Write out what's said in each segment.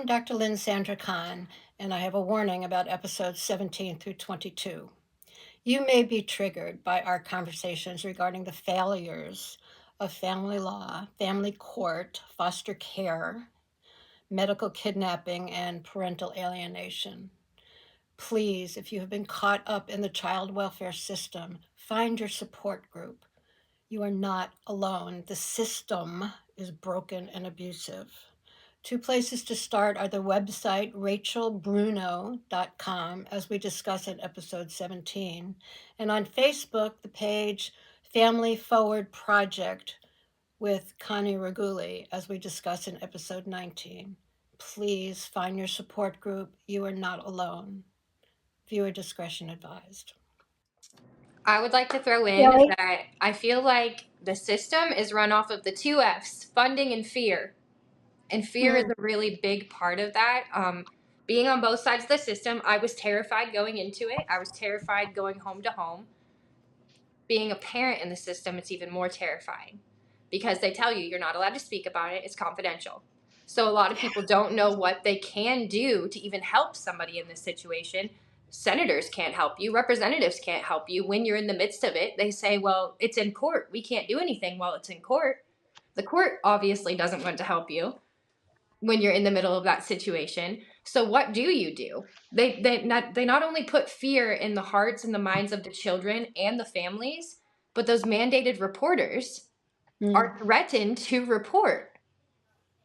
I'm Dr. Lynn Sandra Kahn, and I have a warning about episodes 17 through 22. You may be triggered by our conversations regarding the failures of family law, family court, foster care, medical kidnapping, and parental alienation. Please, if you have been caught up in the child welfare system, find your support group. You are not alone. The system is broken and abusive. Two places to start are the website rachelbruno.com, as we discuss in episode 17, and on Facebook, the page Family Forward Project with Connie Reguli, as we discuss in episode 19. Please find your support group. You are not alone. Viewer discretion advised. I would like to throw in that I feel like the system is run off of the two F's, funding and fear. And fear is a really big part of that. Being on both sides of the system, I was terrified going into it. I was terrified going home to home. Being a parent in the system, it's even more terrifying because they tell you you're not allowed to speak about it. It's confidential. So a lot of people don't know what they can do to even help somebody in this situation. Senators can't help you. Representatives can't help you. When you're in the midst of it, they say, well, it's in court. We can't do anything while it's in court. The court obviously doesn't want to help you when you're in the middle of that situation. So what do? They not only put fear in the hearts and the minds of the children and the families, but those mandated reporters are threatened to report.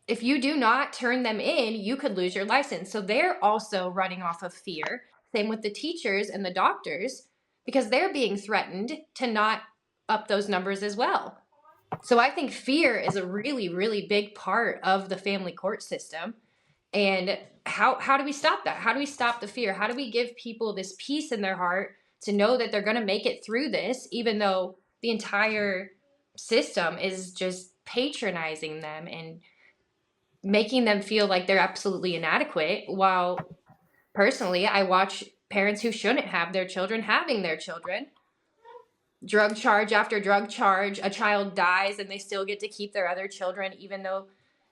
If you do not turn them in, you could lose your license. So they're also running off of fear. Same with the teachers and the doctors, because they're being threatened to not up those numbers as well. So I think fear is a really, really big part of the family court system. And how do we stop that? How do we stop the fear? How do we give people this peace in their heart to know that they're going to make it through this, even though the entire system is just patronizing them and making them feel like they're absolutely inadequate? While personally, I watch parents who shouldn't have their children having their children. Drug charge after drug charge, a child dies and they still get to keep their other children, even though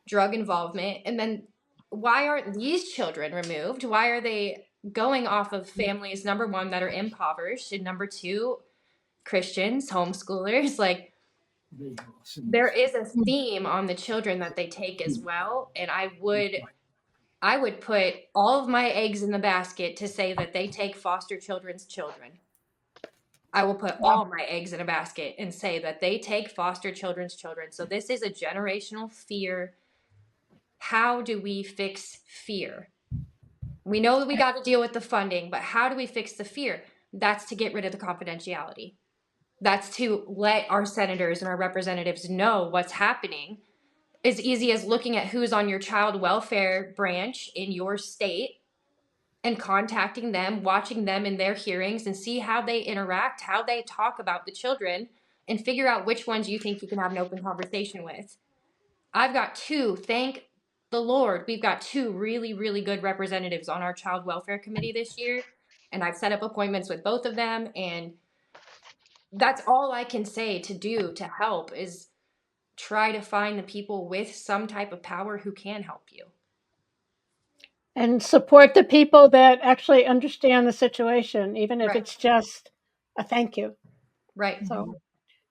drug involvement. And then why aren't these children removed? Why are they going off of families, number one, that are impoverished, and number two, Christians, homeschoolers? Like, there is a theme on the children that they take as well. And I would put all of my eggs in the basket to say that they take foster children's children. I will put all my eggs in a basket and say that they take foster children's children. So this is a generational fear. How do we fix fear? We know that we got to deal with the funding, but how do we fix the fear? That's to get rid of the confidentiality. That's to let our senators and our representatives know what's happening. As easy as looking at who's on your child welfare branch in your state and contacting them, watching them in their hearings, and see how they interact, how they talk about the children, and figure out which ones you think you can have an open conversation with. I've got two, thank the Lord, we've got two really, really good representatives on our child welfare committee this year, and I've set up appointments with both of them, and that's all I can say to do to help is try to find the people with some type of power who can help you. And support the people that actually understand the situation, even if it's just a thank you. Right. So,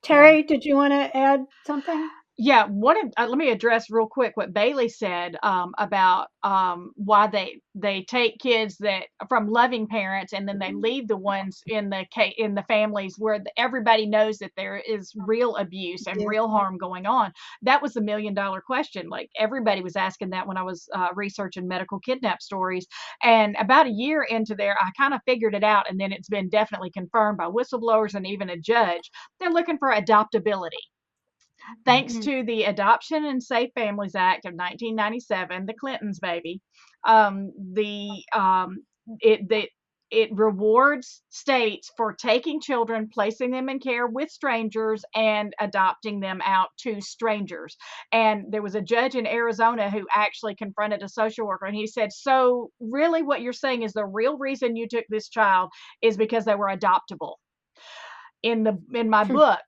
Terri, did you want to add something? Yeah, let me address real quick what Bailey said about why they take kids that from loving parents and then they leave the ones in the families where everybody knows that there is real abuse and real harm going on. That was the $1 million question. Like everybody was asking that when I was researching medical kidnap stories. And about a year into there, I kind of figured it out, and then it's been definitely confirmed by whistleblowers and even a judge. They're looking for adoptability. Thanks to the Adoption and Safe Families Act of 1997, the Clintons, baby, it rewards states for taking children, placing them in care with strangers, and adopting them out to strangers. And there was a judge in Arizona who actually confronted a social worker, and he said, so really what you're saying is the real reason you took this child is because they were adoptable. In my book,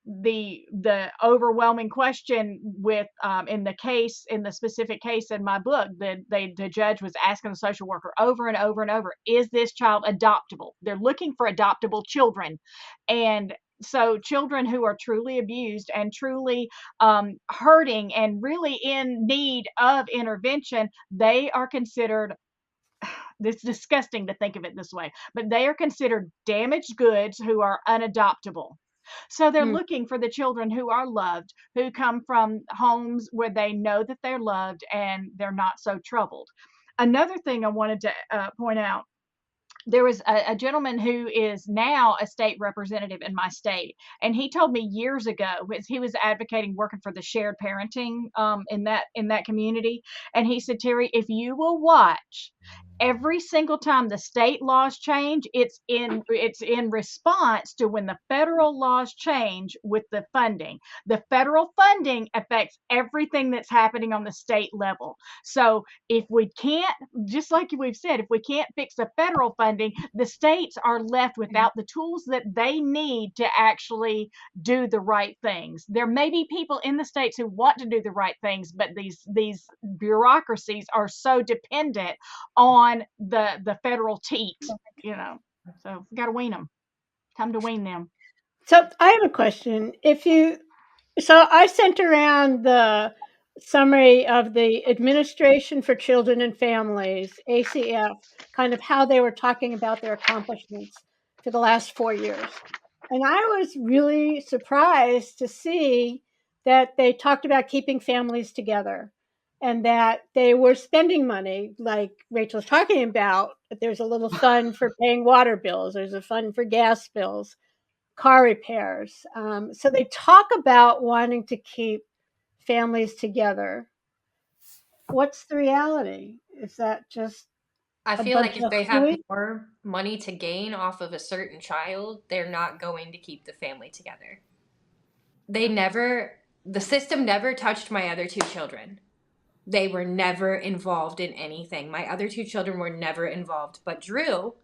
the overwhelming question with in the specific case in my book, the judge was asking the social worker over and over and over, is this child adoptable? They're looking for adoptable children. And so children who are truly abused and truly hurting and really in need of intervention, they are considered, it's disgusting to think of it this way, but they are considered damaged goods who are unadoptable. So they're looking for the children who are loved, who come from homes where they know that they're loved and they're not so troubled. Another thing I wanted to point out, there was a gentleman who is now a state representative in my state, and he told me years ago, he was advocating working for the shared parenting in that community, and he said, Terry, if you will watch, every single time the state laws change, it's in response to when the federal laws change with the funding. The federal funding affects everything that's happening on the state level. So if we can't, just like we've said, if we can't fix the federal funding, the states are left without the tools that they need to actually do the right things. There may be people in the states who want to do the right things, but these bureaucracies are so dependent on the federal teats, So we got to wean them. Time to wean them. So I have a question. So I sent around the summary of the Administration for Children and Families, ACF, kind of how they were talking about their accomplishments for the last 4 years. And I was really surprised to see that they talked about keeping families together and that they were spending money, like Rachel's talking about. There's a little fund for paying water bills, there's a fund for gas bills, car repairs. So they talk about wanting to keep families together. What's the reality? Is that just I a feel like bunch if of they have hooey? more money to gain off of a certain child, they're not going to keep the family together. The system never touched my other two children. They were never involved in anything. My other two children were never involved, but Drew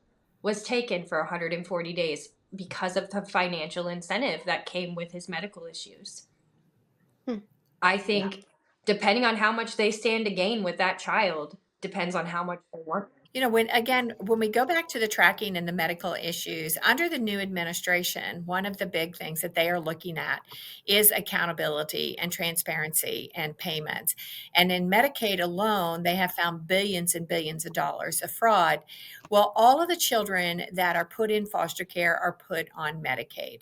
was taken for 140 days because of the financial incentive that came with his medical issues. I think depending on how much they stand to gain with that child depends on how much they want. When we go back to the tracking and the medical issues under the new administration, one of the big things that they are looking at is accountability and transparency and payments. And in Medicaid alone, they have found billions and billions of dollars of fraud. Well, all of the children that are put in foster care are put on Medicaid.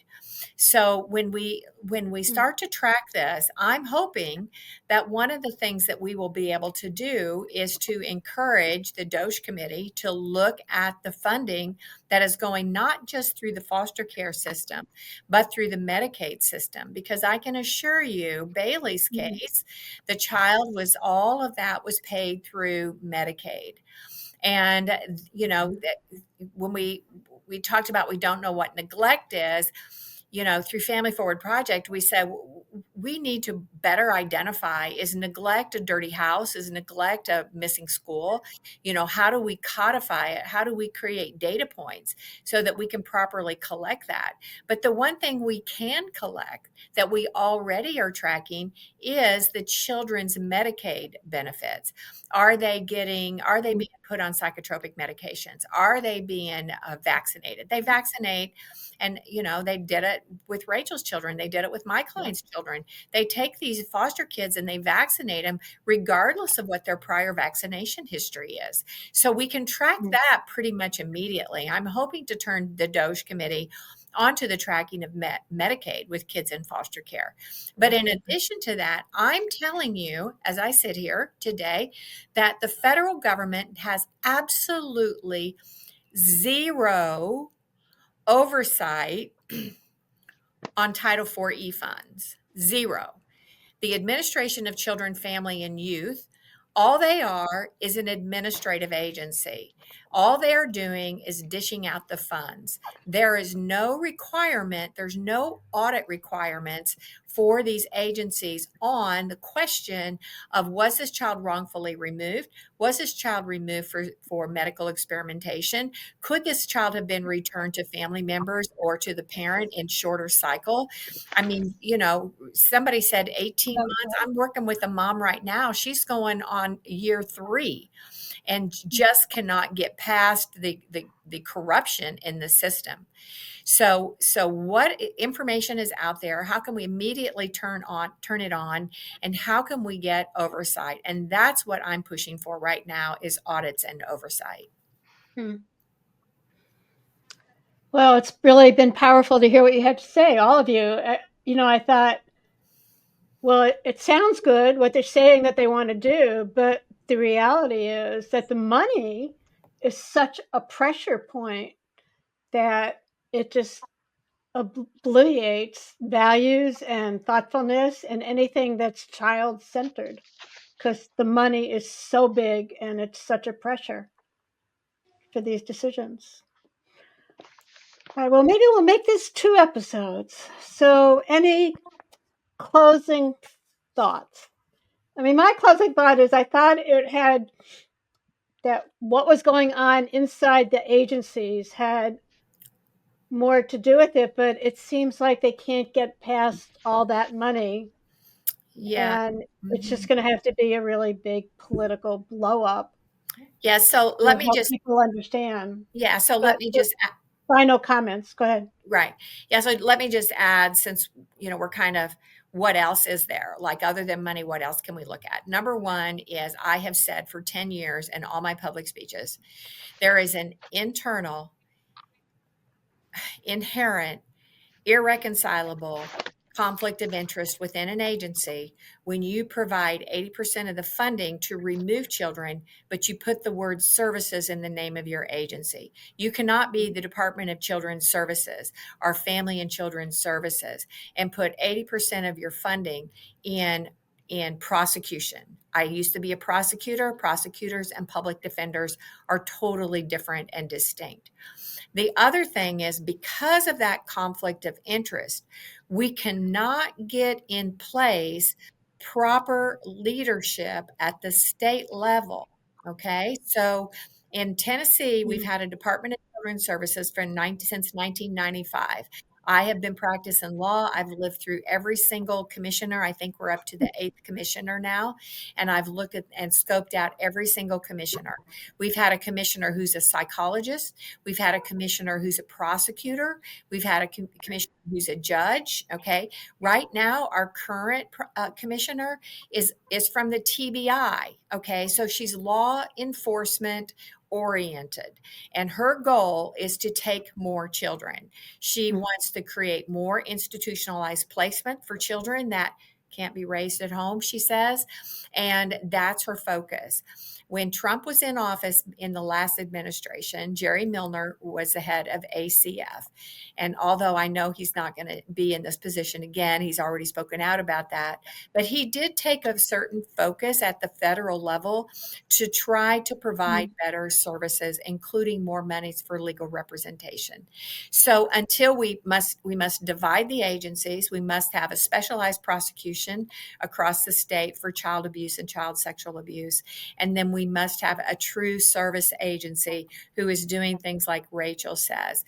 So when we start to track this, I'm hoping that one of the things that we will be able to do is to encourage the DOSH committee to look at the funding that is going not just through the foster care system, but through the Medicaid system. Because I can assure you, Bailey's case, the child all of that was paid through Medicaid. And, when we talked about we don't know what neglect is, through Family Forward Project, we said we need to better identify, is neglect a dirty house? Is neglect a missing school? How do we codify it? How do we create data points so that we can properly collect that? But the one thing we can collect that we already are tracking is the children's Medicaid benefits. Are they being put on psychotropic medications? Are they being vaccinated? They vaccinate. And, they did it with Rachel's children. They did it with my clients' children. They take these foster kids and they vaccinate them regardless of what their prior vaccination history is. So we can track that pretty much immediately. I'm hoping to turn the DOSH committee onto the tracking of Medicaid with kids in foster care. But in addition to that, I'm telling you, as I sit here today, that the federal government has absolutely zero oversight on Title IV funds. Zero. The Administration of Children, Family, and Youth, all they are is an administrative agency. All they are doing is dishing out the funds. There is no requirement, there's no audit requirements for these agencies on the question of, was this child wrongfully removed? Was this child removed for medical experimentation? Could this child have been returned to family members or to the parent in shorter cycle? I mean, somebody said 18 months. I'm working with a mom right now. She's going on year 3 and just cannot get past the corruption in the system. So what information is out there? How can we immediately turn it on? And how can we get oversight? And that's what I'm pushing for right now, is audits and oversight. Well, it's really been powerful to hear what you had to say, all of you. I thought, well, it sounds good what they're saying that they want to do, but the reality is that the money is such a pressure point that it just obliterates values and thoughtfulness and anything that's child-centered, because the money is so big and it's such a pressure for these decisions. All right, well, maybe we'll make this 2 episodes. So any closing thoughts? I mean, my closing thought is I thought it had that what was going on inside the agencies had more to do with it, but it seems like they can't get past all that money. Yeah. And it's just going to have to be a really big political blow up. Yeah. So let me just, people understand. yeah. So let me just, final comments. Go ahead. right. Yeah. So let me just add, since, we're kind of, what else is there? Like, other than money, what else can we look at? Number one is, I have said for 10 years in all my public speeches, there is an internal, inherent, irreconcilable conflict of interest within an agency when you provide 80% of the funding to remove children, but you put the word services in the name of your agency. You cannot be the Department of Children's Services or Family and Children's Services and put 80% of your funding in prosecution. I used to be a prosecutor. Prosecutors and public defenders are totally different and distinct. The other thing is, because of that conflict of interest, we cannot get in place proper leadership at the state level. Okay. So in Tennessee, we've had a Department of Children's Services since 1995. I have been practicing law. I've lived through every single commissioner. I think we're up to the 8th commissioner now. And I've looked at and scoped out every single commissioner. We've had a commissioner who's a psychologist. We've had a commissioner who's a prosecutor. We've had a commissioner who's a judge. Okay. Right now, our current commissioner is from the TBI. Okay. So she's law enforcement oriented, and her goal is to take more children. She wants to create more institutionalized placement for children that can't be raised at home, she says, and that's her focus. When Trump was in office in the last administration, Jerry Milner was the head of ACF. And although I know he's not going to be in this position again, he's already spoken out about that. But he did take a certain focus at the federal level to try to provide better services, including more monies for legal representation. So until we must divide the agencies, we must have a specialized prosecution across the state for child abuse and child sexual abuse. And then we must have a true service agency who is doing things like Rachel says,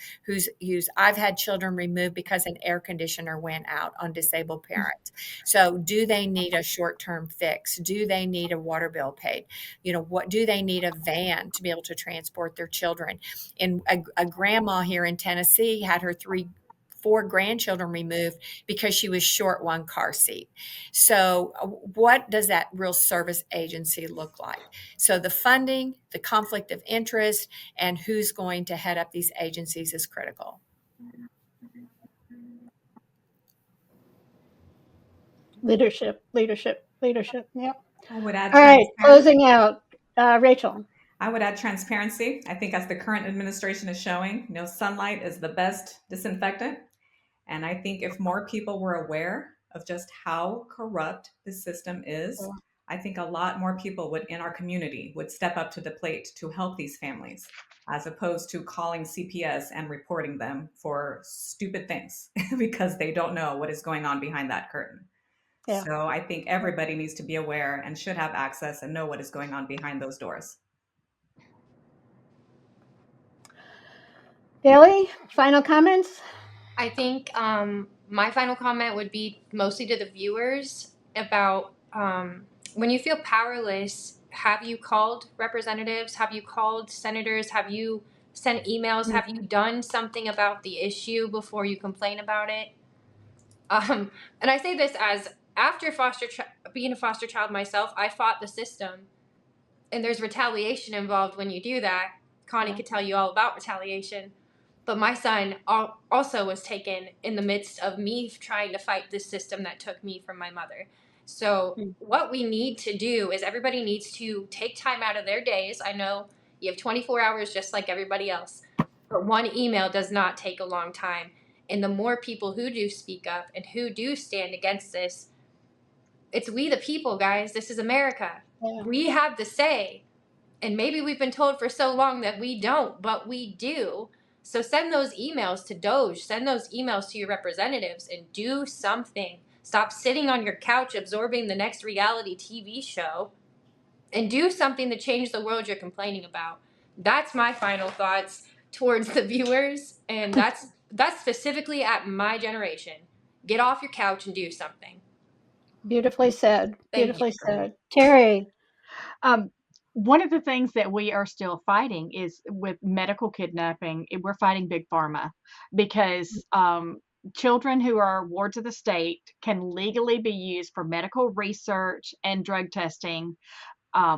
I've had children removed because an air conditioner went out on disabled parents. So do they need a short-term fix? Do they need a water bill paid? What do they need a van to be able to transport their children? And a grandma here in Tennessee had her 4 grandchildren removed because she was short one car seat. So what does that real service agency look like? So the funding, the conflict of interest, and who's going to head up these agencies is critical. Leadership. Yeah. I would add all right, closing out. Rachel. I would add transparency. I think, as the current administration is showing, sunlight is the best disinfectant. And I think if more people were aware of just how corrupt the system is, I think a lot more people in our community would step up to the plate to help these families. as opposed to calling CPS and reporting them for stupid things because they don't know what is going on behind that curtain. Yeah. So I think everybody needs to be aware and should have access and know what is going on behind those doors. Bailey, final comments? I think my final comment would be mostly to the viewers about when you feel powerless, have you called representatives? Have you called senators? Have you sent emails? Have you done something about the issue before you complain about it? And I say this as after being a foster child myself, I fought the system, and there's retaliation involved when you do that. Connie could tell you all about retaliation. But my son also was taken in the midst of me trying to fight this system that took me from my mother. So what we need to do is everybody needs to take time out of their days. I know you have 24 hours just like everybody else, but one email does not take a long time. And the more people who do speak up and who do stand against this, it's we the people, guys. This is America. Yeah. We have the say. And maybe we've been told for so long that we don't, but we do. So send those emails to Doge. Send those emails to your representatives and do something. Stop sitting on your couch absorbing the next reality TV show and do something to change the world you're complaining about. That's my final thoughts towards the viewers. And that's specifically at my generation. Get off your couch and do something. Beautifully said. Thank Beautifully you. said. Terri. One of the things that we are still fighting is with medical kidnapping. We're fighting Big Pharma because children who are wards of the state can legally be used for medical research and drug testing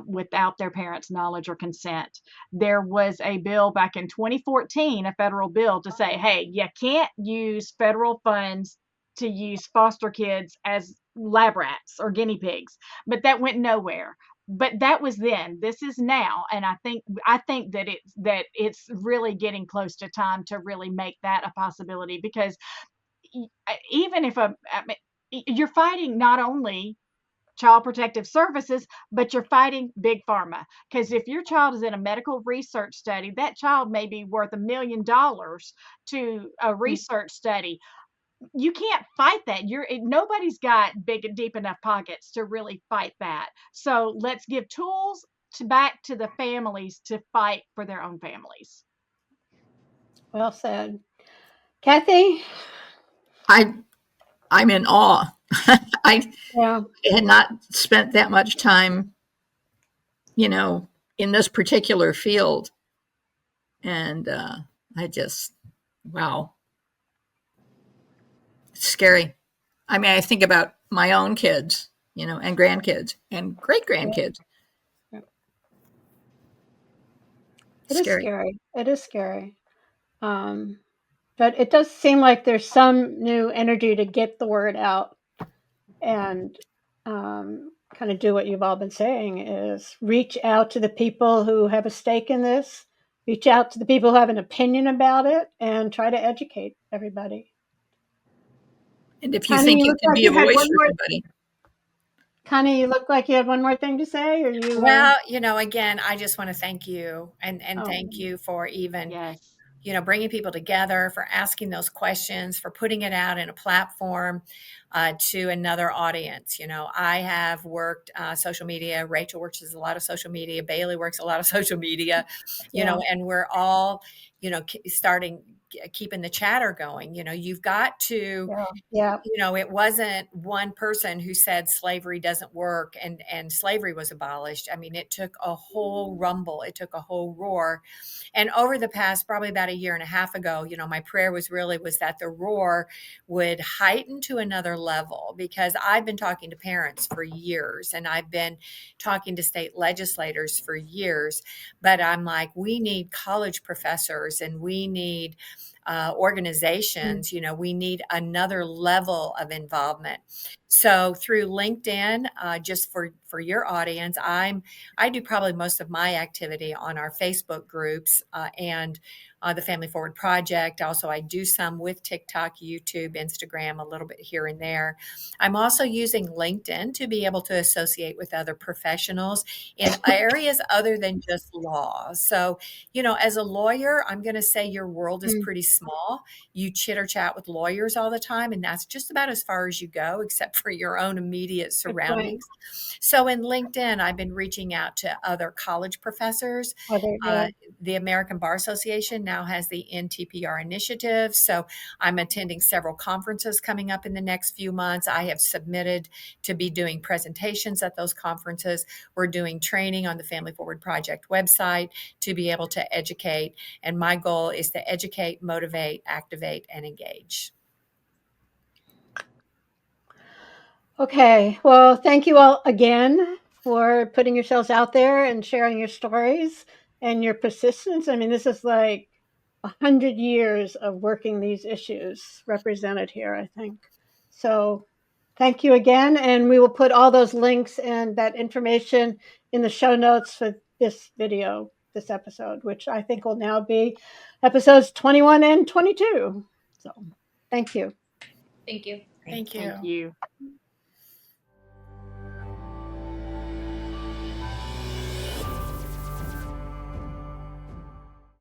without their parents' knowledge or consent. There was a bill back in 2014, a federal bill to say, hey, you can't use federal funds to use foster kids as lab rats or guinea pigs, but that went nowhere. But that was then. This is now, and I think that it's really getting close to time to really make that a possibility, because even if you're fighting not only Child Protective Services, but you're fighting Big Pharma. Because if your child is in a medical research study, that child may be worth $1 million to a research study. You can't fight that. Nobody's got big and deep enough pockets to really fight that. So let's give tools back to the families to fight for their own families. Well said. Kathy? I'm in awe. I had not spent that much time, in this particular field. And I just, wow. It's scary. I mean, I think about my own kids, and grandkids and great grandkids. It is scary. It is scary. But it does seem like there's some new energy to get the word out and kind of do what you've all been saying, is reach out to the people who have a stake in this, reach out to the people who have an opinion about it, and try to educate everybody. And if you Connie, think you can be a voice for everybody. Connie, you look like you had one more thing to say, or you? Well, again, I just want to thank you and thank you for even, bringing people together, for asking those questions, for putting it out in a platform to another audience. I have worked social media. Rachel works a lot of social media. Bailey works a lot of social media, and we're all, starting keeping the chatter going. You've got to, it wasn't one person who said slavery doesn't work and slavery was abolished. I mean, it took a whole rumble. It took a whole roar. And over the past, probably about a year and a half ago, my prayer was that the roar would heighten to another level, because I've been talking to parents for years and I've been talking to state legislators for years, but I'm like, we need college professors and we need organizations, we need another level of involvement. So through LinkedIn, just for your audience, I do probably most of my activity on our Facebook groups and the Family Forward Project. Also, I do some with TikTok, YouTube, Instagram, a little bit here and there. I'm also using LinkedIn to be able to associate with other professionals in areas other than just law. So, as a lawyer, I'm going to say your world is pretty small. You chitter chat with lawyers all the time, and that's just about as far as you go, except for your own immediate surroundings. So in LinkedIn, I've been reaching out to other college professors. The American Bar Association now has the NTPR initiative. So I'm attending several conferences coming up in the next few months. I have submitted to be doing presentations at those conferences. We're doing training on the Family Forward Project website to be able to educate. And my goal is to educate, motivate, activate, and engage. Okay, well, thank you all again for putting yourselves out there and sharing your stories and your persistence. I mean, this is like 100 years of working these issues represented here, I think. So thank you again. And we will put all those links and that information in the show notes for this video, this episode, which I think will now be episodes 21 and 22. So thank you. Thank you. Thank you. Thank you.